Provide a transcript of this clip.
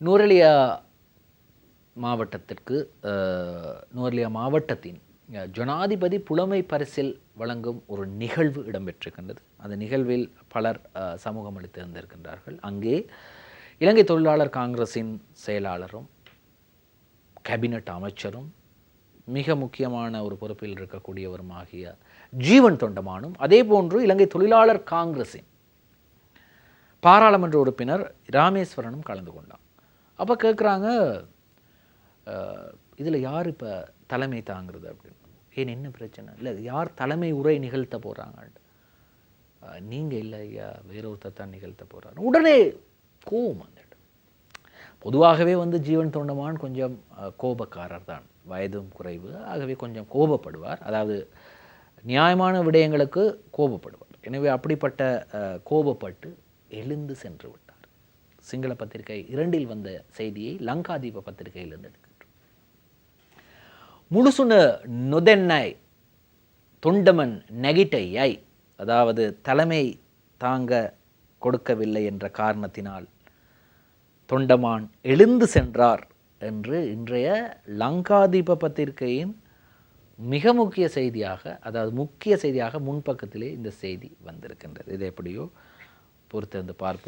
நுவரெலியா மாவட்டத்திற்கு நுவரெலியா மாவட்டத்தின் ஜனாதிபதி புலமை பரிசில் வழங்கும் ஒரு நிகழ்வு இடம்பெற்றிருக்கின்றது. அந்த நிகழ்வில் பலர் சமூகம் அளித்து வந்திருக்கின்றார்கள். அங்கே இலங்கை தொழிலாளர் காங்கிரஸின் செயலாளரும் கேபினட் அமைச்சரும் மிக முக்கியமான ஒரு பொறுப்பில் இருக்கக்கூடியவருமாகிய ஜீவன் தொண்டமானும், அதே போன்று இலங்கை தொழிலாளர் காங்கிரஸின் பாராளுமன்ற உறுப்பினர் ராமேஸ்வரனும் கலந்து கொண்டான். அப்போ கேட்குறாங்க, இதில் யார் இப்போ தலைமை தாங்கிறது அப்படின்னு. ஏன் என்ன பிரச்சனை இல்லை, யார் தலைமை உரை நிகழ்த்த போகிறாங்க? நீங்கள் இல்லை ஐயா, வேற ஒருத்தர் தான் நிகழ்த்த போகிறாரு. உடனே கோபம் வந்துட்டு. பொதுவாகவே ஜீவன் தொண்டமான் கொஞ்சம் கோபக்காரர் தான், வயதும் குறைவு, ஆகவே கொஞ்சம் கோபப்படுவார். அதாவது நியாயமான விடயங்களுக்கு கோபப்படுவார். எனவே அப்படிப்பட்ட கோபப்பட்டு எழுந்து சென்று விட்டார். சிங்கள பத்திரிகை 2இல் வந்த செய்தியை லங்காதீப பத்திரிகையிலிருந்து எடுக்கின்றோம். முழுசுன நொதென்னை தொண்டமன் நெகிட்டையை, அதாவது தலைமை தாங்க கொடுக்கவில்லை என்ற காரணத்தினால் தொண்டமான் எழுந்து சென்றார் என்று இன்றைய லங்காதீப பத்திரிகையின் மிக முக்கிய செய்தியாக, அதாவது முக்கிய செய்தியாக முன்பக்கத்திலே இந்த செய்தி வந்திருக்கின்றது. இதை எப்படியோ பொறுத்திருந்து பார்ப்போம்.